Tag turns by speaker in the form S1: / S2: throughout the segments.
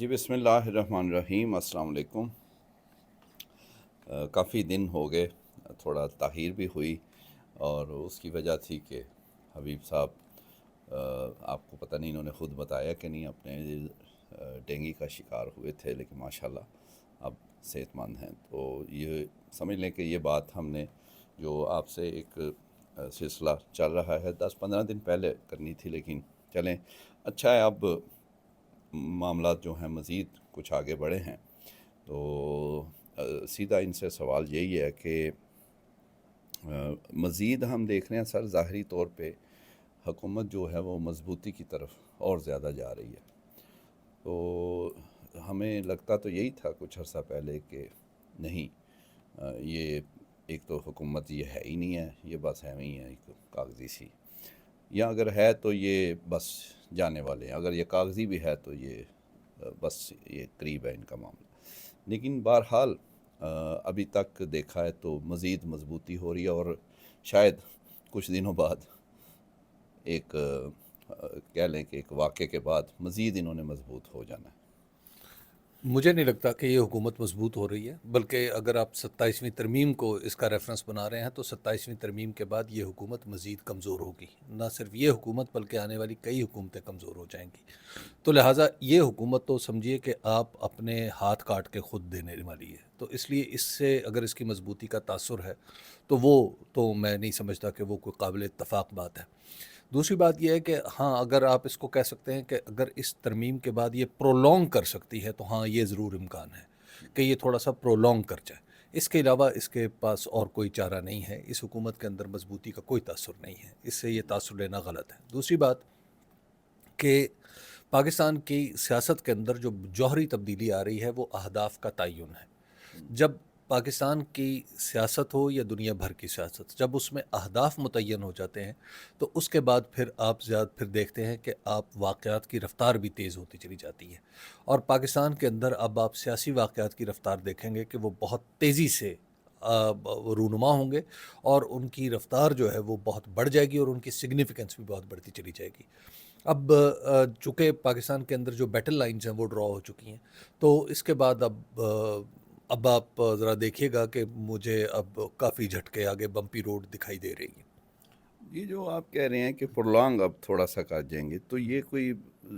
S1: جی بسم اللہ الرحمن الرحیم، السلام علیکم۔ کافی دن ہو گئے، تھوڑا تاخیر بھی ہوئی اور اس کی وجہ تھی کہ حبیب صاحب آپ کو پتہ نہیں انہوں نے خود بتایا کہ نہیں، اپنے ڈینگی کا شکار ہوئے تھے، لیکن ماشاءاللہ اب صحت مند ہیں۔ تو یہ سمجھ لیں کہ یہ بات ہم نے جو آپ سے ایک سلسلہ چل رہا ہے 10-15 دن پہلے کرنی تھی، لیکن چلیں اچھا ہے، اب معاملات جو ہیں مزید کچھ آگے بڑھے ہیں۔ تو سیدھا ان سے سوال یہی ہے کہ مزید ہم دیکھ رہے ہیں سر، ظاہری طور پہ حکومت جو ہے وہ مضبوطی کی طرف اور زیادہ جا رہی ہے۔ تو ہمیں لگتا تو یہی تھا کچھ عرصہ پہلے کہ نہیں، یہ ایک تو حکومت یہ ہے ہی نہیں ہے، یہ بس ہے ہی ہے ایک کاغذی سی، یا اگر ہے تو یہ بس جانے والے ہیں، اگر یہ کاغذی بھی ہے تو یہ بس یہ قریب ہے ان کا معاملہ۔ لیکن بہرحال ابھی تک دیکھا ہے تو مزید مضبوطی ہو رہی ہے، اور شاید کچھ دنوں بعد ایک کہہ لیں کہ ایک واقعے کے بعد مزید انہوں نے مضبوط ہو جانا ہے۔
S2: مجھے نہیں لگتا کہ یہ حکومت مضبوط ہو رہی ہے، بلکہ اگر آپ 27ویں ترمیم کو اس کا ریفرنس بنا رہے ہیں تو 27ویں ترمیم کے بعد یہ حکومت مزید کمزور ہوگی۔ نہ صرف یہ حکومت بلکہ آنے والی کئی حکومتیں کمزور ہو جائیں گی۔ تو لہٰذا یہ حکومت تو سمجھیے کہ آپ اپنے ہاتھ کاٹ کے خود دینے والی ہے، تو اس لیے اس سے اگر اس کی مضبوطی کا تاثر ہے تو وہ تو میں نہیں سمجھتا کہ وہ کوئی قابل اتفاق بات ہے۔ دوسری بات یہ ہے کہ ہاں، اگر آپ اس کو کہہ سکتے ہیں کہ اگر اس ترمیم کے بعد یہ پرولونگ کر سکتی ہے تو ہاں، یہ ضرور امکان ہے کہ یہ تھوڑا سا پرولونگ کر جائے۔ اس کے علاوہ اس کے پاس اور کوئی چارہ نہیں ہے، اس حکومت کے اندر مضبوطی کا کوئی تاثر نہیں ہے، اس سے یہ تاثر لینا غلط ہے۔ دوسری بات کہ پاکستان کی سیاست کے اندر جو جوہری تبدیلی آ رہی ہے وہ اہداف کا تعین ہے۔ جب پاکستان کی سیاست ہو یا دنیا بھر کی سیاست، جب اس میں اہداف متعین ہو جاتے ہیں تو اس کے بعد پھر دیکھتے ہیں کہ آپ واقعات کی رفتار بھی تیز ہوتی چلی جاتی ہے، اور پاکستان کے اندر اب آپ سیاسی واقعات کی رفتار دیکھیں گے کہ وہ بہت تیزی سے رونما ہوں گے، اور ان کی رفتار جو ہے وہ بہت بڑھ جائے گی، اور ان کی سگنیفیکنس بھی بہت بڑھتی چلی جائے گی۔ اب چونکہ پاکستان کے اندر جو بیٹل لائنز ہیں وہ ڈرا ہو چکی ہیں، تو اس کے بعد اب آپ ذرا دیکھیے گا کہ مجھے اب کافی جھٹکے آگے بمپی روڈ دکھائی دے رہی ہیں۔
S1: یہ جو آپ کہہ رہے ہیں کہ پرلانگ اب تھوڑا سا کاٹ جائیں گے، تو یہ کوئی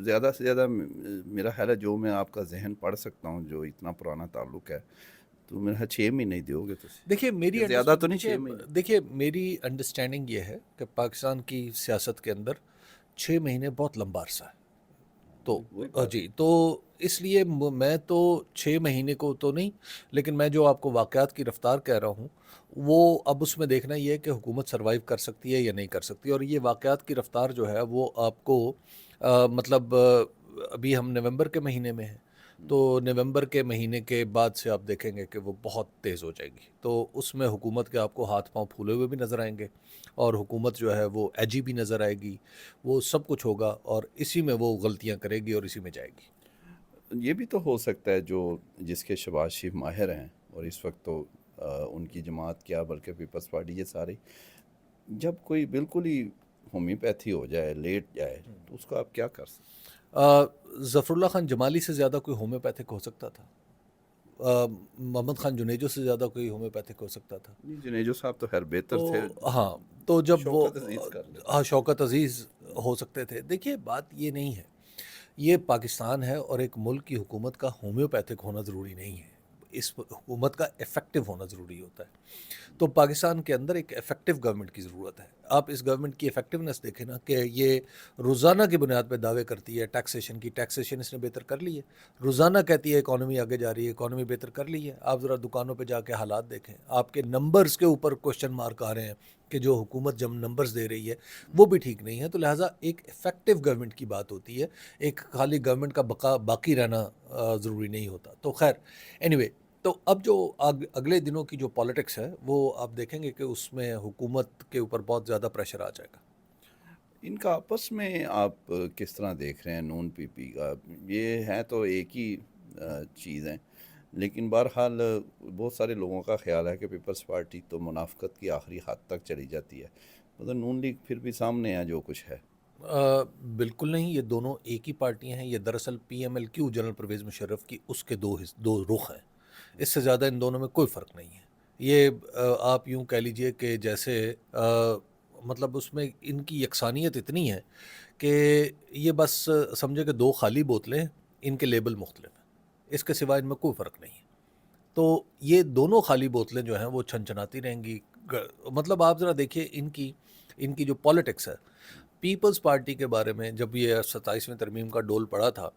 S1: زیادہ سے زیادہ میرا خیال ہے، جو میں آپ کا ذہن پڑھ سکتا ہوں، جو اتنا پرانا تعلق ہے، تو میرا خیال 6 مہینے ہی دیو گے
S2: دیکھیے
S1: کہ زیادہ تو نہیں 6 مہینے؟
S2: دیکھیے میری انڈرسٹینڈنگ یہ ہے کہ پاکستان کی سیاست کے اندر 6 مہینے بہت لمبا عرصہ ہے۔ تو
S1: وہی بات
S2: جی، تو اس لیے میں تو 6 مہینے کو تو نہیں، لیکن میں جو آپ کو واقعات کی رفتار کہہ رہا ہوں وہ اب اس میں دیکھنا یہ ہے کہ حکومت سروائیو کر سکتی ہے یا نہیں کر سکتی، اور یہ واقعات کی رفتار جو ہے وہ آپ کو مطلب ابھی ہم نومبر کے مہینے میں ہیں، تو نومبر کے مہینے کے بعد سے آپ دیکھیں گے کہ وہ بہت تیز ہو جائے گی، تو اس میں حکومت کے آپ کو ہاتھ پاؤں پھولے ہوئے بھی نظر آئیں گے، اور حکومت جو ہے وہ ایجی بھی نظر آئے گی، وہ سب کچھ ہوگا، اور اسی میں وہ غلطیاں کرے گی اور اسی میں جائے گی۔
S1: یہ بھی تو ہو سکتا ہے جو جس کے شہباز شریف ماہر ہیں، اور اس وقت تو ان کی جماعت کیا بلکہ پیپلز پارٹی یہ ساری، جب کوئی بالکل ہی ہومیوپیتھی ہو جائے، لیٹ جائے، تو اس کو آپ کیا کر سکتے؟
S2: ظفر اللہ خان جمالی سے زیادہ کوئی ہومیوپیتھک ہو سکتا تھا؟ محمد خان جنیجو سے زیادہ کوئی ہومیوپیتھک ہو سکتا تھا؟
S1: جنیجو صاحب تو خیر بہتر
S2: تو
S1: تھے،
S2: ہاں، تو جب وہ
S1: شوکت عزیز کر لیتے۔
S2: شوکت عزیز ہو سکتے تھے۔ دیکھیے بات یہ نہیں ہے، یہ پاکستان ہے، اور ایک ملک کی حکومت کا ہومیوپیتھک ہونا ضروری نہیں ہے، اس حکومت کا افیکٹو ہونا ضروری ہوتا ہے۔ تو پاکستان کے اندر ایک افیکٹو گورنمنٹ کی ضرورت ہے۔ آپ اس گورنمنٹ کی افیکٹونیس دیکھیں نا کہ یہ روزانہ کی بنیاد پہ دعوے کرتی ہے ٹیکسیشن اس نے بہتر کر لی ہے، روزانہ کہتی ہے اکانومی آگے جا رہی ہے، اکانومی بہتر کر لی ہے۔ آپ ذرا دکانوں پہ جا کے حالات دیکھیں، آپ کے نمبرز کے اوپر کوشچن مارک آ رہے ہیں کہ جو حکومت جب نمبرز دے رہی ہے وہ بھی ٹھیک نہیں ہے۔ تو لہٰذا ایک افیکٹو گورنمنٹ کی بات ہوتی ہے، ایک خالی گورنمنٹ کا باقی رہنا ضروری نہیں ہوتا۔ تو خیر اینی تو اب جو اگلے دنوں کی جو پالیٹکس ہے وہ آپ دیکھیں گے کہ اس میں حکومت کے اوپر بہت زیادہ پریشر آ جائے گا۔
S1: ان کا آپس میں آپ کس طرح دیکھ رہے ہیں؟ نون پی پی کا یہ ہے تو ایک ہی چیز ہے، لیکن بہرحال بہت سارے لوگوں کا خیال ہے کہ پیپلز پارٹی تو منافقت کی آخری حد تک چلی جاتی ہے، مطلب نون لیگ پھر بھی سامنے ہے جو کچھ ہے۔
S2: بالکل نہیں، یہ دونوں ایک ہی پارٹیاں ہیں. یہ دراصل P M L Q general Pervez Musharraf کی اس کے دو رخ ہیں. اس سے زیادہ ان دونوں میں کوئی فرق نہیں ہے. یہ آپ یوں کہہ لیجئے کہ جیسے مطلب اس میں ان کی یکسانیت اتنی ہے کہ یہ بس سمجھے کہ دو خالی بوتلیں، ان کے لیبل مختلف ہیں، اس کے سوا ان میں کوئی فرق نہیں ہے. تو یہ دونوں خالی بوتلیں جو ہیں وہ چھنچھناتی رہیں گی. مطلب آپ ذرا دیکھیے ان کی جو پالیٹکس ہے. پیپلز پارٹی کے بارے میں جب یہ 27ویں ترمیم کا ڈول پڑا تھا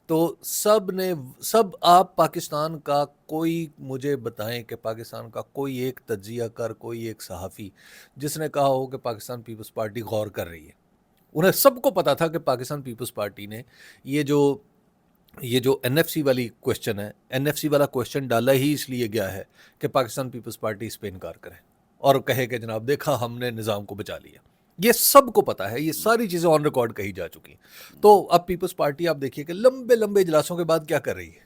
S2: تو سب آپ پاکستان کا کوئی مجھے بتائیں کہ پاکستان کا کوئی ایک تجزیہ کر، کوئی ایک صحافی جس نے کہا ہو کہ پاکستان پیپلز پارٹی غور کر رہی ہے. انہیں سب کو پتا تھا کہ پاکستان پیپلز پارٹی نے یہ جو این ایف سی والی کوشچن ہے، این ایف سی والا کوشچن ڈالا ہی اس لیے گیا ہے کہ پاکستان پیپلز پارٹی اس پہ انکار کرے اور کہے کہ جناب دیکھا ہم نے نظام کو بچا لیا. یہ سب کو پتا ہے، یہ ساری چیزیں آن ریکارڈ کہی جا چکی ہیں. تو اب پیپلز پارٹی آپ دیکھیے کہ لمبے لمبے اجلاسوں کے بعد کیا کر رہی ہے،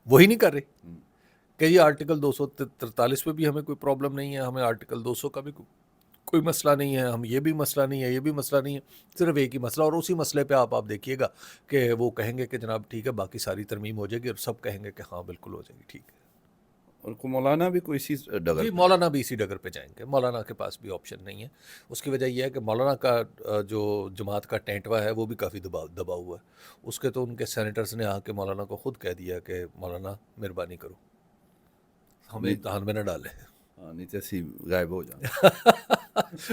S2: وہی نہیں کر رہی کہ یہ آرٹیکل 243 پہ بھی ہمیں کوئی پرابلم نہیں ہے، ہمیں آرٹیکل 200 کا بھی کوئی مسئلہ نہیں ہے، ہم یہ بھی مسئلہ نہیں ہے، یہ بھی مسئلہ نہیں ہے، صرف ایک ہی مسئلہ. اور اسی مسئلے پہ آپ دیکھیے گا کہ وہ کہیں گے کہ جناب ٹھیک ہے باقی ساری ترمیم ہو جائے گی، اور سب کہیں گے کہ ہاں بالکل ہو جائے گی ٹھیک ہے.
S1: اور مولانا بھی کوئی اسی ڈگر
S2: جی مولانا بھی اسی ڈگر پہ جائیں گے. مولانا کے پاس بھی آپشن نہیں ہے. اس کی وجہ یہ ہے کہ مولانا کا جو جماعت کا ٹینٹوا ہے وہ بھی کافی دبا ہوا ہے. اس کے تو ان کے سینیٹرز نے آ کے مولانا کو خود کہہ دیا کہ مولانا مہربانی کرو ہمیں امتحان میں نہ ڈالیں.
S1: نہیں تو ایسی غائب ہو جانا.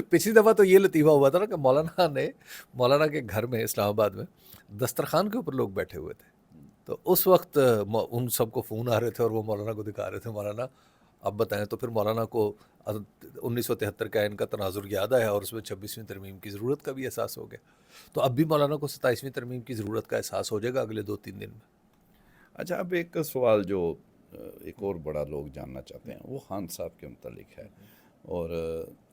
S2: پچھلی دفعہ تو یہ لطیفہ ہوا تھا نا کہ مولانا کے گھر میں اسلام آباد میں دسترخوان کے اوپر لوگ بیٹھے ہوئے تھے. تو اس وقت ان سب کو فون آ رہے تھے اور وہ مولانا کو دکھا رہے تھے. مولانا اب بتائیں. تو پھر مولانا کو 1973 کا ان کا تناظر یاد آیا اور اس میں 26ویں ترمیم کی ضرورت کا بھی احساس ہو گیا. تو اب بھی مولانا کو 27ویں ترمیم کی ضرورت کا احساس ہو جائے گا اگلے 2-3 دن میں.
S1: اچھا اب ایک سوال جو ایک اور بڑا لوگ جاننا چاہتے ہیں وہ خان صاحب کے متعلق ہے. اور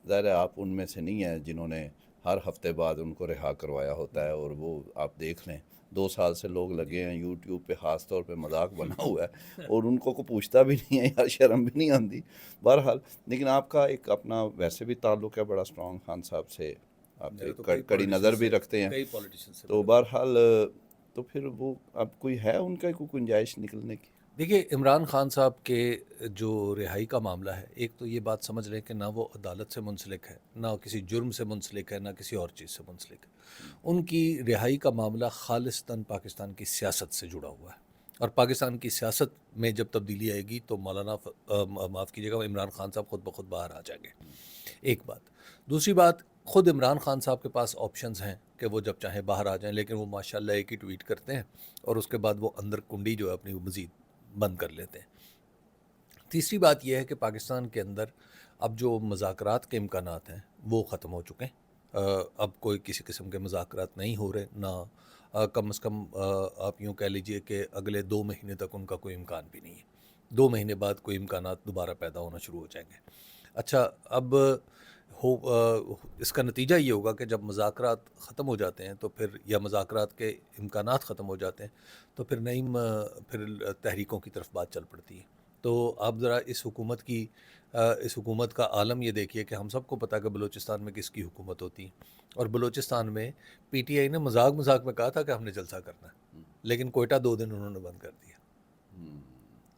S1: ظاہر ہے آپ ان میں سے نہیں ہیں جنہوں نے ہر ہفتے بعد ان کو رہا کروایا ہوتا ہے. اور وہ آپ دیکھ لیں 2 سال سے لوگ لگے ہیں یوٹیوب پہ خاص طور پہ مذاق بنا ہوا ہے اور ان کو پوچھتا بھی نہیں ہے یا شرم بھی نہیں آتی. بہرحال لیکن آپ کا ایک اپنا ویسے بھی تعلق ہے بڑا اسٹرانگ خان صاحب سے، آپ کڑی نظر بھی رکھتے ہیں. تو بہرحال تو پھر وہ اب کوئی ہے ان کا کوئی گنجائش نکلنے کی؟
S2: دیکھیے عمران خان صاحب کے جو رہائی کا معاملہ ہے، ایک تو یہ بات سمجھ لیں کہ نہ وہ عدالت سے منسلک ہے، نہ کسی جرم سے منسلک ہے، نہ کسی اور چیز سے منسلک ہے. ان کی رہائی کا معاملہ خالصتاً پاکستان کی سیاست سے جڑا ہوا ہے. اور پاکستان کی سیاست میں جب تبدیلی آئے گی تو مولانا معاف کیجیے گا عمران خان صاحب خود بخود باہر آ جائیں گے. ایک بات. دوسری بات، خود عمران خان صاحب کے پاس آپشنز ہیں کہ وہ جب چاہیں باہر آ جائیں، لیکن وہ ماشاءاللہ ایک ہی ٹویٹ کرتے ہیں اور اس کے بعد وہ اندر کنڈی جو ہے اپنی مزید بند کر لیتے ہیں. تیسری بات یہ ہے کہ پاکستان کے اندر اب جو مذاکرات کے امکانات ہیں وہ ختم ہو چکے ہیں. اب کوئی کسی قسم کے مذاکرات نہیں ہو رہے، نہ کم از کم آپ یوں کہہ لیجئے کہ اگلے 2 مہینے تک ان کا کوئی امکان بھی نہیں ہے. 2 مہینے بعد کوئی امکانات دوبارہ پیدا ہونا شروع ہو جائیں گے. اچھا اب اس کا نتیجہ یہ ہوگا کہ جب مذاکرات ختم ہو جاتے ہیں تو پھر یا مذاکرات کے امکانات ختم ہو جاتے ہیں تو پھر پھر تحریکوں کی طرف بات چل پڑتی ہے. تو آپ ذرا اس حکومت کا عالم یہ دیکھیے کہ ہم سب کو پتہ کہ بلوچستان میں کس کی حکومت ہوتی ہے. اور بلوچستان میں پی ٹی آئی نے مذاق میں کہا تھا کہ ہم نے جلسہ کرنا ہے، لیکن کوئٹہ 2 دن انہوں نے بند کر دیا.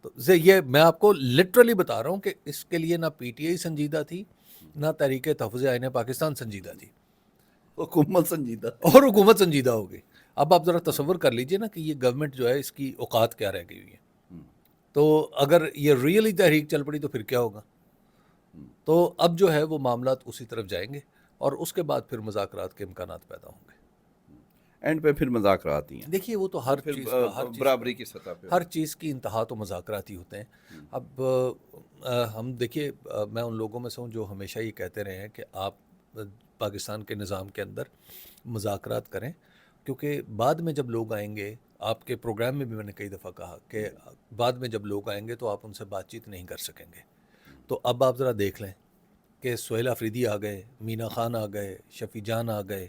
S2: تو یہ میں آپ کو لٹرلی بتا رہا ہوں کہ اس کے لیے نہ پی ٹی آئی سنجیدہ تھی، نہ تحریک تحفظ آئین پاکستان سنجیدہ تھی،
S1: حکومت سنجیدہ
S2: اور حکومت سنجیدہ ہو گئی. اب آپ ذرا تصور کر لیجئے نا کہ یہ گورنمنٹ جو ہے اس کی اوقات کیا رہ گئی ہوئی ہے. تو اگر یہ ریئلی تحریک چل پڑی تو پھر کیا ہوگا. تو اب جو ہے وہ معاملات اسی طرف جائیں گے اور اس کے بعد پھر مذاکرات کے امکانات پیدا ہوں گے.
S1: اینڈ پہ پھر مذاکرات ہی ہیں.
S2: دیکھیے وہ تو ہر چیز
S1: برابری کی سطح پہ
S2: ہر چیز کی انتہا تو مذاکرات ہی ہوتے ہیں. اب ہم دیکھیے میں ان لوگوں میں سے ہوں جو ہمیشہ یہ کہتے رہے ہیں کہ آپ پاکستان کے نظام کے اندر مذاکرات کریں، کیونکہ بعد میں جب لوگ آئیں گے، آپ کے پروگرام میں بھی میں نے کئی دفعہ کہا کہ بعد میں جب لوگ آئیں گے تو آپ ان سے بات چیت نہیں کر سکیں گے. تو اب آپ ذرا دیکھ لیں کہ سہیل آفریدی آ گئے، مینا خان آ گئے، شفیع جان آ گئے،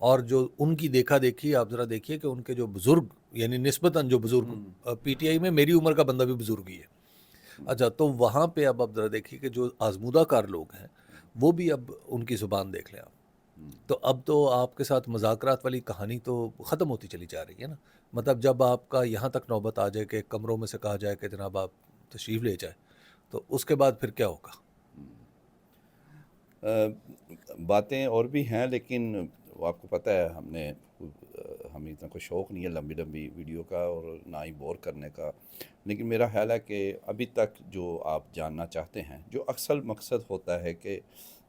S2: اور جو ان کی دیکھا دیکھی آپ ذرا دیکھیے کہ ان کے جو بزرگ یعنی نسبتاً جو بزرگ پی ٹی آئی میں میری عمر کا بندہ بھی بزرگ ہی ہے. اچھا تو وہاں پہ اب آپ ذرا دیکھیے کہ جو آزمودہ کار لوگ ہیں وہ بھی اب ان کی زبان دیکھ لیں آپ. تو اب تو آپ کے ساتھ مذاکرات والی کہانی تو ختم ہوتی چلی جا رہی ہے نا. مطلب جب آپ کا یہاں تک نوبت آ جائے کہ کمروں میں سے کہا جائے کہ جناب آپ تشریف لے جائیں، تو اس کے بعد پھر کیا ہوگا؟
S1: باتیں اور بھی ہیں، لیکن وہ آپ کو پتہ ہے ہمیں اتنا کوئی شوق نہیں ہے لمبی لمبی ویڈیو کا اور نہ ہی بور کرنے کا. لیکن میرا خیال ہے کہ ابھی تک جو آپ جاننا چاہتے ہیں، جو اصل مقصد ہوتا ہے کہ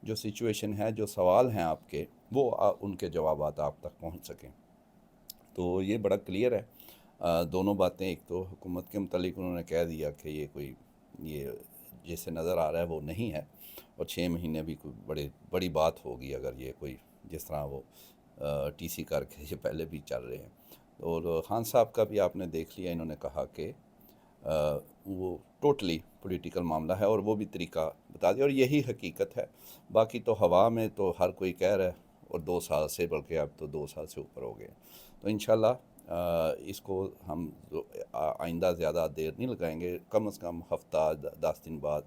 S1: جو سچویشن ہے، جو سوال ہیں آپ کے، وہ ان کے جوابات آپ تک پہنچ سکیں. تو یہ بڑا کلیئر ہے. دونوں باتیں، ایک تو حکومت کے متعلق انہوں نے کہہ دیا کہ یہ جیسے نظر آ رہا ہے وہ نہیں ہے، اور 6 مہینے بھی کوئی بڑی بات ہوگی اگر یہ کوئی جس طرح وہ ٹی سی کر کے یہ پہلے بھی چل رہے ہیں. اور خان صاحب کا بھی آپ نے دیکھ لیا، انہوں نے کہا کہ وہ ٹوٹلی پولیٹیکل معاملہ ہے، اور وہ بھی طریقہ بتا دیا، اور یہی حقیقت ہے. باقی تو ہوا میں تو ہر کوئی کہہ رہا ہے، اور 2 سال سے، بلکہ اب تو 2 سال سے اوپر ہو گئے. تو انشاءاللہ اس کو ہم آئندہ زیادہ دیر نہیں لگائیں گے. کم از کم ہفتہ 10 دن بعد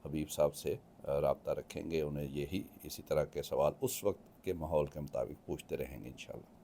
S1: حبیب صاحب سے رابطہ رکھیں گے. انہیں اسی طرح کے سوال اس وقت کے ماحول کے مطابق پوچھتے رہیں گے انشاءاللہ.